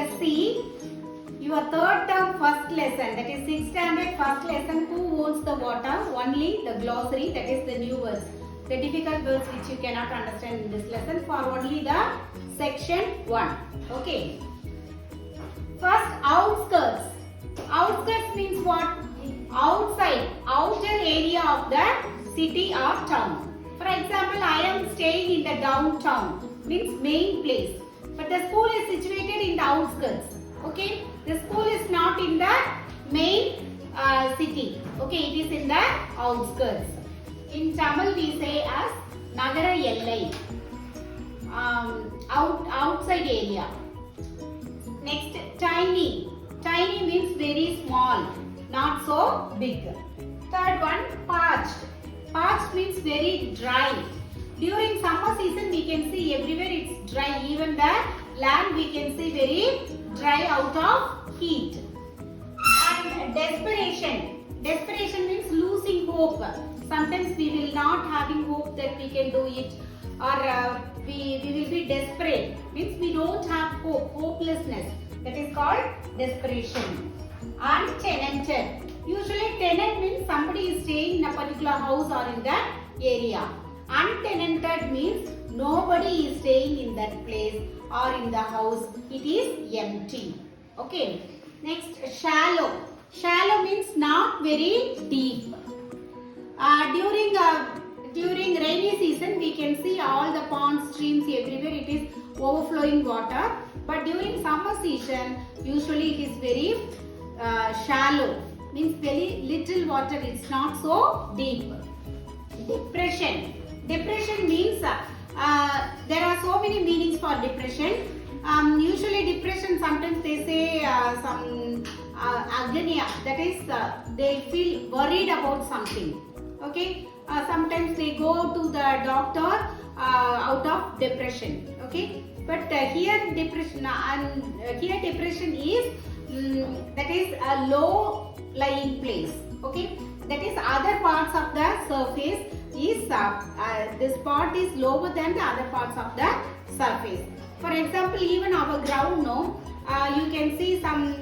us see your third term first lesson, that is 6th standard first lesson. Who owns the water? Only the glossary, that is the new words, the difficult words which you cannot understand in this lesson, for only the section 1. Okay. First, outskirts. Outskirts means what? Outside, outer area of the city or town. For example, I am staying in the downtown, means main place, but the school is situated in the outskirts. Okay, the school is not in the main city. Okay, it is in the outskirts. In Tamil we say as Nagara Yellai, outside area. Next, tiny. Tiny means very small, not so big. Third one, parched. Parched means very dry. During summer season we can see everywhere it's dry. Even the land we can see very dry out of heat. And desperation. Desperation means losing hope. Sometimes we will not having hope that we can do it, or we will be desperate. Means we don't have hope, hopelessness. That is called desperation. Untenanted. Usually tenant means somebody is staying in a particular house or in that area. Untenanted means nobody is staying in that place or in the house. It is empty. Okay. Next, shallow. Shallow means not very deep. During rainy season we can see all the ponds, streams, everywhere it is overflowing water. But during summer season usually it is very shallow. Means very little water, it's not so deep. Depression. Depression means there are so many meanings for depression. Usually depression, sometimes they say some agony, that is they feel worried about something. Okay, sometimes they go to the doctor out of depression. Okay, but here depression is that is a low lying place. Okay, that is other parts of the surface is this part is lower than the other parts of the surface. For example, even our ground, no, you can see some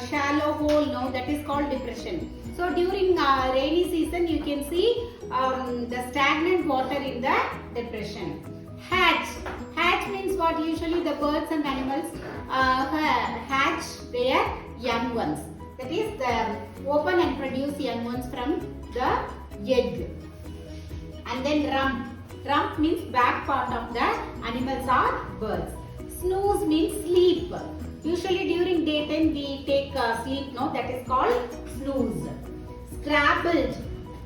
shallow hole, no, that is called depression. So during rainy season you can see the stagnant water in the depression. Hatch. Hatch means what? Usually the birds and animals hatch their young ones. That is, the open and produce young ones from the egg. And then rump. Rump means back part of the animals or birds. Snooze means sleep. Usually during daytime we take sleep, no, that is called snooze. Scrabbled.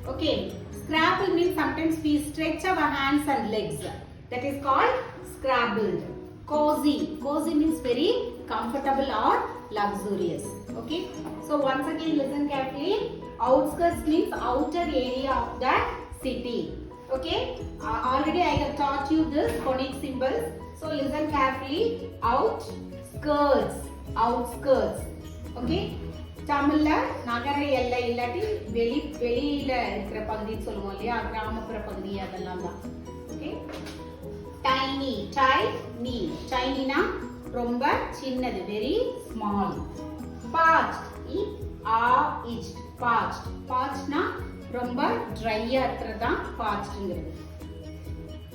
Okay, scrabble means sometimes we stretch our hands and legs. That is called scrabbled. Cozy. Cozy means very comfortable or luxurious. Okay, so once again listen carefully. Outskirts means outer area of the city. Okay, already I have taught you this phonic symbols. So listen carefully. Outskirts. Outskirts. Okay. தமிழ்ல நகர எல்லை இல்லாட்டி வெளியில இருக்கிற பகுதின்னு சொல்லுவோம் இல்லையா, கிராமப்புற பகுதி அதெல்லாம் தான். ஓகே. டைனி. டைனி. டைனினா ரொம்ப சின்னது, வெரி ஸ்மால். பார்ச்ட். பார்ச்ட். பார்ச்ட்னா ரொம்ப ட்ரையா இருக்கிறது தான் பார்ச்ட்ங்கிறது.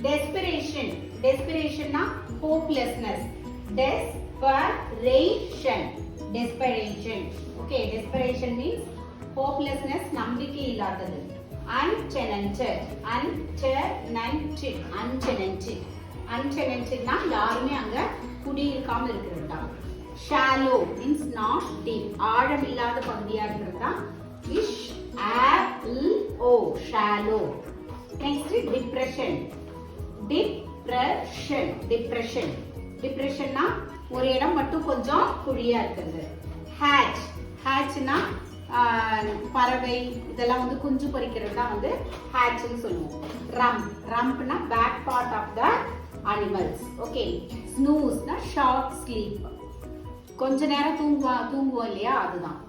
டெஸ்பிரேஷன். டெஸ்பிரேஷன்னா hopelessness. Desperation. Desperation. Okay, desperation means hopelessness, நம்பிக்கை இல்லாதது. Untenanted. Untenanted. Untenanted. Untenanted னா யாருமே அங்க குடியிருக்காம இருக்கிறது தான். Shallow means not deep. ஆழம் இல்லாத பகுதியா இருக்கிறது தான். Shallow. Next, depression. Depression. டிப்ரெஷன்னா ஒரு இடம் மட்டும் கொஞ்சம் குழியா இருக்கிறது. ஹேட்ச். ஹேட்ச்னா பறவை இதெல்லாம் வந்து குஞ்சு பொரிக்கிறது தான் வந்து ஹேட்ச்னு சொல்லுவோம். ரம்ப்னா back part of the animals. Okay. ஸ்னூஸ்னா ஷார்ட் ஸ்லீப், கொஞ்ச நேரம் தூங்குவோம் இல்லையா, அதுதான்.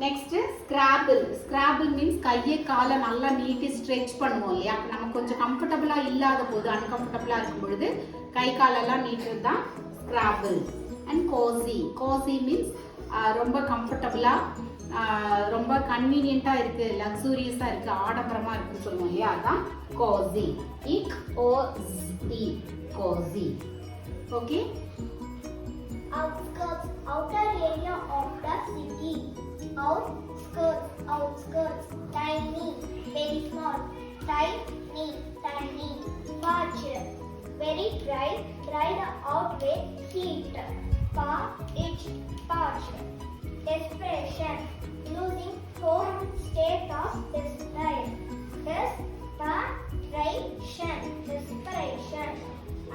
Next Scrabble. ஸ்கிராபிள் மீன்ஸ் கையை காலை நல்லா நீட்டி ஸ்ட்ரெச் பண்ணுவோம் இல்லையா, நம்ம கொஞ்சம் கம்ஃபர்டபுளா இல்லாத போது, அன்கம்ஃபர்டபுளா இருக்கும் பொழுது கை காலெல்லாம் நீட்டுறது தான் Scrabble. and cozy. Cozy means ரொம்ப கம்ஃபர்டபுளா ரொம்ப கன்வீனியன்ட்டா இருக்கு, லக்ஸூரியஸா இருக்கு, ஆடம்பரமா இருக்குன்னு சொல்லுவோம் இல்லையா, அதான் cozy. cozy. Okay. Outskirts, outer area of the city. Outskirts, tiny, very small. Tiny. Parched, very dry, dried out with heat. Parched. Desperation, losing hope, state of despair. Desperation.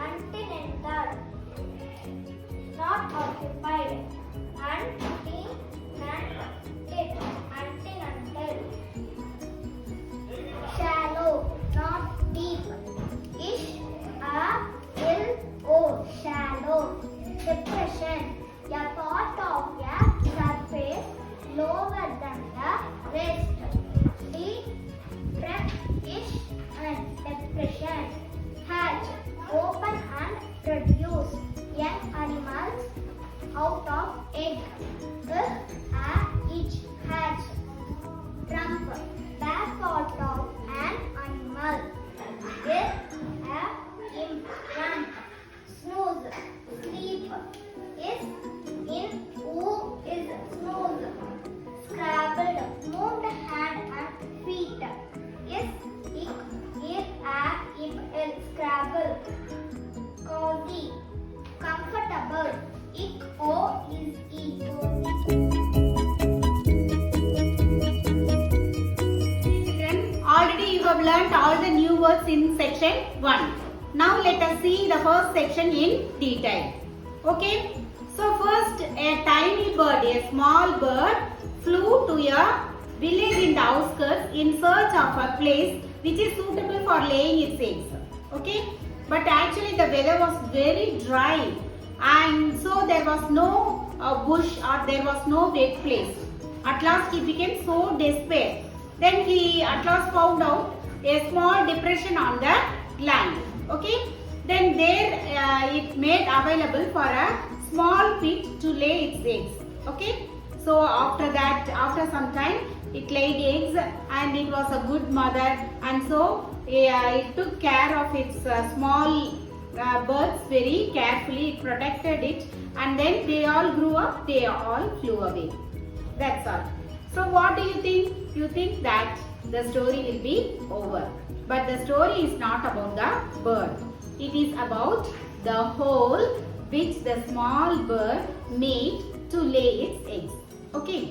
Untenanted, not occupied. Untenanted. Shallow, not deep. Shallow. Depression, a part of a surface lower than the rest. Depression. Hatch, open and produce young animals out of egg. Each hatch. Trump, back part of an animal. Implant. Snooze, sleep. Who is snooze? Scrabbled, moved hand and feet. Scrabble. Cozy, comfortable. Cozy. Children, already you have learnt all the new words in section 1. Now let us see the first section in detail. Okay. So first, a tiny bird, a small bird, flew to a village in the outskirts in search of a place which is suitable for laying its eggs. Okay, but actually the weather was very dry, and so there was no bush or there was no wet place. At last he became so despair. Then he at last found out a small depression on the land. Okay, then there it made available for a small pit to lay its eggs. Okay, so after that, after some time, it laid eggs and it was a good mother, and so it took care of its small birds very carefully. It protected it, and then they all grew up, they all flew away. That's all. So what do you think? You think that the story will be over, but the story is not about the bird. It is about the hole which the small bird made to lay its eggs. Okay.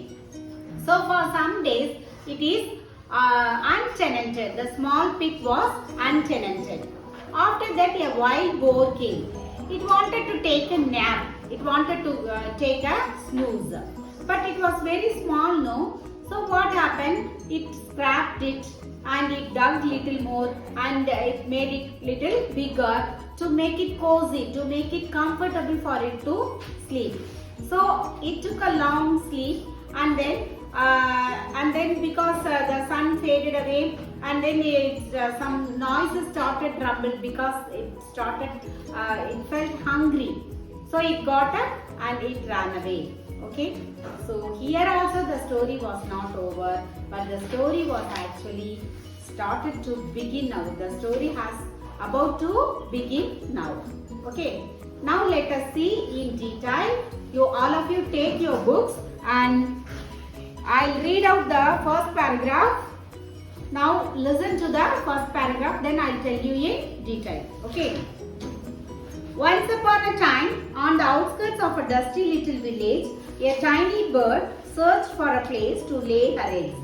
So for some days it is untenanted. The small pit was untenanted. After that a wild boar came. It wanted to take a nap. It wanted to take a snooze. But it was very small, no? So what happened? It scrapped it and it dug little more and it made it little bigger to make it cozy, to make it comfortable for it to sleep. So it took a long sleep, and then because the sun faded away, and then some noises started rumbled because it felt hungry. So it got up and it ran away. Okay, so here also the story was not over, but the story was actually started to begin now. The story has about to begin now. Okay, now let us see in detail. All of you take your books and I'll read out the first paragraph. Now listen to the first paragraph, then I'll tell you in detail. Okay. Once upon a time, on the outskirts of a dusty little village, a tiny bird searched for a place to lay her eggs.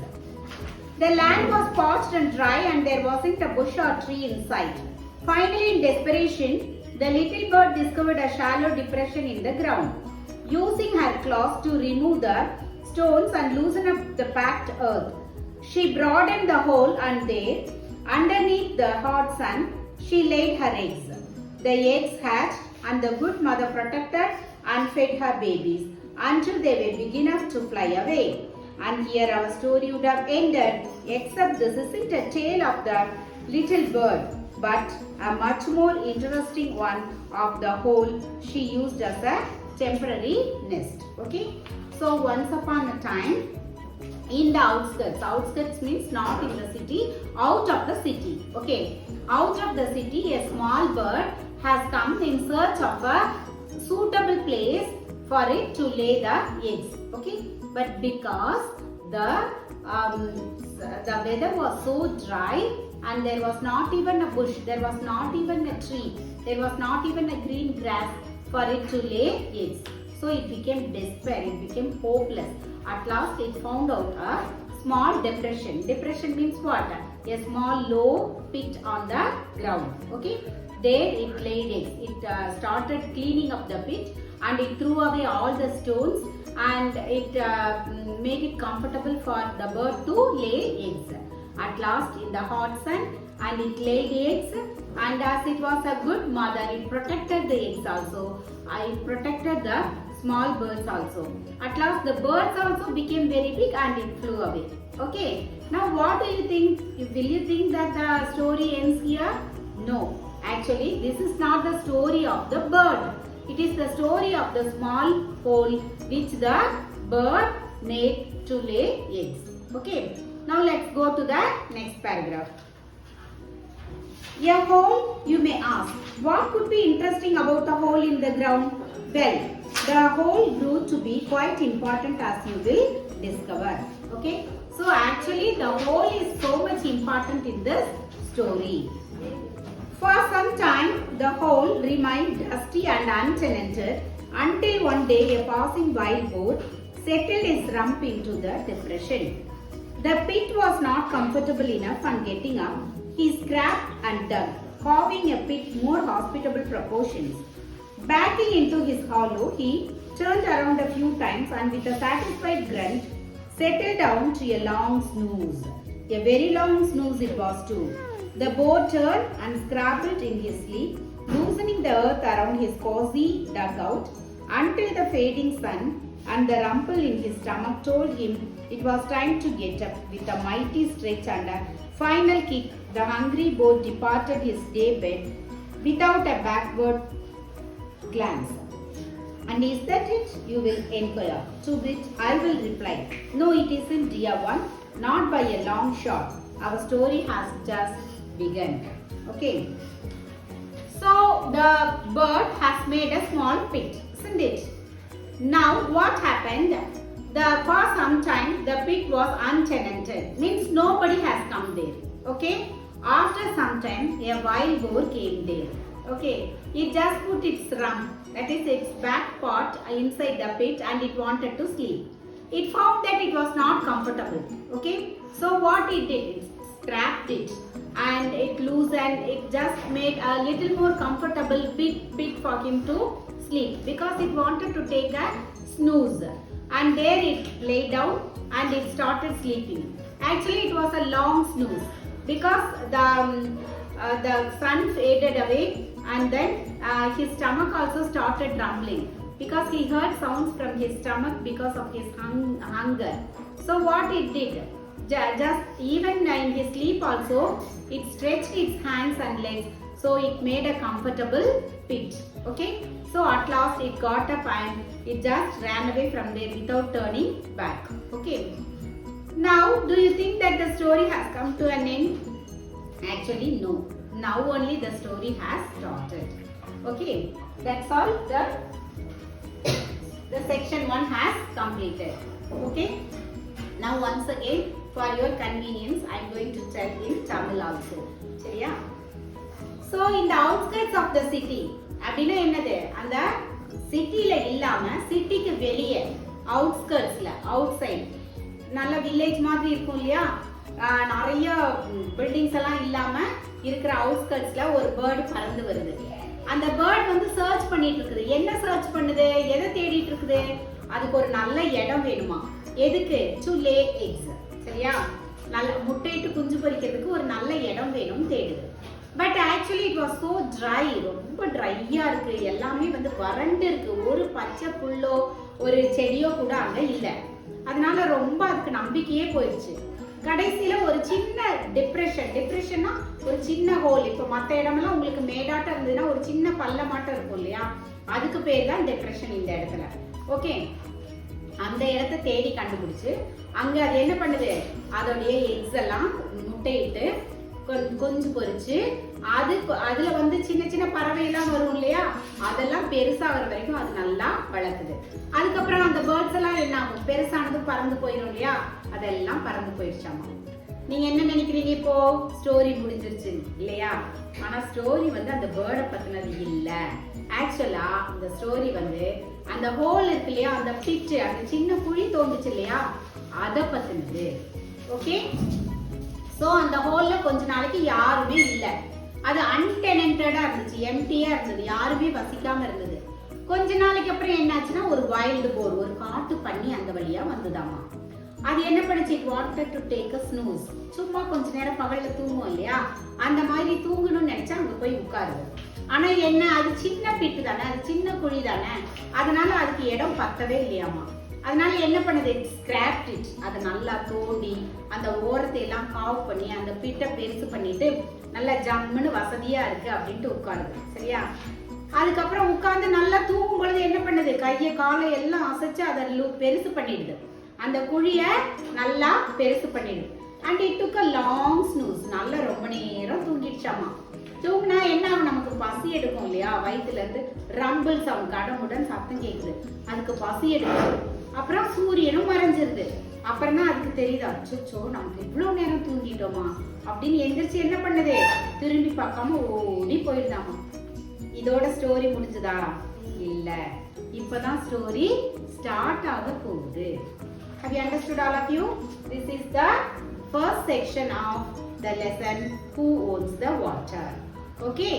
The land was parched and dry, and there wasn't a bush or tree in sight. Finally, in desperation, the little bird discovered a shallow depression in the ground. Using her claws to remove the stones and loosen up the packed earth, she broadened the hole, and there, underneath the hot sun, she laid her eggs. The eggs hatched, and the good mother protected and fed her babies until they were big enough to fly away. And here our story would have ended, except this isn't a tale of the little bird, but a much more interesting one of the hole she used as a temporary nest. Okay, so once upon a time, in the outskirts means not in the city, out of the city. Okay, out of the city, a small bird has come in search of a suitable place for it to lay the eggs. Okay, but because the weather was so dry and there was not even a bush, there was not even a tree, there was not even a green grass for it to lay eggs. So it became despair, it became hopeless. At last it found out a small depression. Depression means what? A small low pit on the ground. Okay, there it laid eggs. It started cleaning up the pit and it threw away all the stones and it made it comfortable for the bird to lay eggs. At last in the hot sun, and it laid eggs, and as it was a good mother, it protected the eggs also. It protected the small birds also. At last the birds also became very big and it flew away. Okay, now what do you think? Will you think that the story ends here? No, actually this is not the story of the bird. It is the story of the small hole which the bird made to lay eggs. Okay, now let's go to the next paragraph. A hole, you may ask, what could be interesting about a hole in the ground? Well, the hole grew to be quite important, as you will discover. Okay, so actually the hole is so much important in this story. For some time, the hole remained dusty and untenanted until one day a passing wild boar settled his rump into the depression. The pit was not comfortable enough, and getting up, he scraped and dug, carving a pit more hospitable proportions. Backing into his hollow, he turned around a few times and with a satisfied grunt, settled down to a long snooze. A very long snooze it was too. The boar turned and scrabbled in his sleep, loosening the earth around his cozy dugout until the fading sun and the rumple in his stomach told him it was time to get up. With a mighty stretch and a final kick, the hungry boar departed his day bed without a backward glance. And is that it? You will inquire. To which I will reply, no, it isn't, dear one, not by a long shot. Our story has just begun. Okay, so the bird has made a small pit, isn't it? Now what happened? For some time the pit was untenanted, means nobody has come there. Okay, after some time a wild boar came there. Okay, it just put its rump, that is its back part, inside the pit and it wanted to sleep. It found that it was not comfortable. Okay, so what it did, it scrapped it and it loosened, it just made a little more comfortable big pit for him to sleep, because it wanted to take a snooze, and there it lay down and it started sleeping. Actually it was a long snooze because the sun faded away, and then his stomach also started rumbling because he heard sounds from his stomach because of his hunger. So what it did, just even in his sleep also, it stretched its hands and legs, so it made a comfortable pit. Okay, so at last it got up and it just ran away from there without turning back. Okay, now do you think that the story has come to an end? Actually no, now only the story has started. Okay, that's all. The section 1 has completed. Okay, now once again for your convenience I am going to tell in Tamil also. சரியா? So in the outskirts of the city, அப்படின்னா என்னது, அந்த சிட்டில இல்லாம சிட்டிக்கு வெளியே அவுட்ஸ்கர்ட்ஸ்ல, out side, நல்ல village மாதிரி இருக்கும் இல்லையா, நிறைய பில்டிங்ஸ் எல்லாம் இல்லாம இருக்கிற அவுட்ஸ்கர்ட்ஸ்ல ஒரு பேர்டு பறந்து வருது. அந்த பேர்டு வந்து சர்ச் பண்ணிட்டு இருக்குது. என்ன சர்ச் பண்ணுது, எதை தேடிட்டு இருக்குது? அதுக்கு ஒரு நல்ல இடம் வேணுமா. எதுக்கு? To Leh X. சரியா, நல்ல முட்டையிட்டு குஞ்சு பொரிக்கிறதுக்கு ஒரு நல்ல இடம் வேணும் தேடுது. But actually it was so try, ரொம்ப ட்ரையா இருக்கு, எல்லாமே வந்து வறண்டு இருக்கு, ஒரு பச்சை புல்லோ ஒரு செடியோ கூட அங்க இல்லை. அதனால ரொம்ப அதுக்கு நம்பிக்கையே போயிடுச்சு. கடைசியில ஒரு சின்ன டிப்ரெஷன்னா ஒரு சின்ன ஹோல். இப்போ மற்ற இடமெல்லாம் உங்களுக்கு மேடாட்டம் இருந்ததுன்னா ஒரு சின்ன பள்ளமாட்டம் இருக்கும் இல்லையா, அதுக்கு பேர் தான் டிப்ரெஷன் இந்த இடத்துல. ஓகே, அந்த இடத்த தேடி கண்டுபிடிச்சு அங்க அது என்ன பண்ணுது, அதோடைய எக்ஸ் எல்லாம் முட்டையிட்டு கொஞ்சம் பொரிச்சு அதுல வந்து சின்ன சின்ன பறவை எல்லாம் வரும் இல்லையா, அதெல்லாம் பெருசா வர வரைக்கும் அது நல்லா வளர்க்குது. அதுக்கப்புறம் அந்த பேர்ட்ஸ் எல்லாம் என்ன ஆகும், பெருசானது பறந்து போயிடும் இல்லையா, அதெல்லாம் பறந்து போயிடுச்சாமா. நீங்க என்ன நினைக்கிறீங்க, இப்போ ஸ்டோரி முடிஞ்சிருச்சு இல்லையா? ஆனா ஸ்டோரி வந்து அந்த பேர்டை பத்தினது இல்ல. ஆக்சுவலா இந்த ஸ்டோரி வந்து அந்த ஹோல் இருக்கு இல்லையா, அந்த பிச்சு, அந்த சின்ன குழி தோண்டுச்சு இல்லையா, அத பத்தினது. ஓகே, சோ அந்த ஹோல்ல கொஞ்ச நாளைக்கு யாருமே இல்ல, அது அன்டெனன்டடா இருந்துச்சு, எம்டியா இருந்தது, யாருமே வசிக்காம இருந்தது. கொஞ்ச நாளைக்கு அப்புறம் என்னாச்சுன்னா ஒரு வைல்டு போர், ஒரு காட்டு பண்ணி அந்த வழியா வந்துதாமா. அது என்ன பண்ணுச்சு, it wanted to take a snooze. சும்மா கொஞ்ச நேரம் பகல்ல தூங்கும் இல்லையா, அந்த மாதிரி தூங்கணும்னு நினைச்சா அங்க போய் உட்காருது. ஆனா என்ன, அது சின்ன பிட்டு தானே, அது சின்ன குழி தானே, அதனால அதுக்கு இடம் பத்தவே இல்லையாமா. அதனால என்ன பண்ணுது, ஸ்கிராப்ட் இட், அதை நல்லா தோண்டி அந்த ஓரத்தை எல்லாம் காவ் பண்ணி அந்த பிட்டை பெருசு பண்ணிட்டு நல்லா ஜம்முன்னு வசதியா இருக்கு அப்படின்ட்டு உட்காருது. சரியா? அதுக்கப்புறம் உட்கார்ந்து நல்லா தூங்கும் பொழுது என்ன பண்ணுது, கையை காலை எல்லாம் அசைச்சு அதை பெருசு பண்ணிடுது, அந்த குழிய நல்லா பெருசு பண்ணிடுது. And it took a long snooze, நல்லா ரொம்ப நேரம் தூங்கிடுச்சாமா. தூங்கினா என்ன ஆகும், நமக்கு பசி எடுக்கும் இல்லையா, வயிற்றுல இருந்து ரம்பிள் சவுண்ட், கடமுடன் சத்தம் கேக்குது, அதுக்கு பசி எடுக்கும். அப்புறம் சூரியனும் மறைஞ்சிருது. அப்புறம் தான் அதுக்கு தெரியுது, அச்சோ நமக்கு இவ்வளவு நேரம் தூங்கிட்டோமா அப்படின்னு எந்திரிச்சு என்ன பண்ணுது, திரும்பி பார்க்காம ஓடி போயிருந்தாமா. இதோட ஸ்டோரி முடிஞ்சுதா? இல்ல, இப்பதான் ஸ்டோரி ஸ்டார்ட் ஆக போகுது. Have you understood all of you? This is the first section of the lesson, Who Owns the Water? Okay.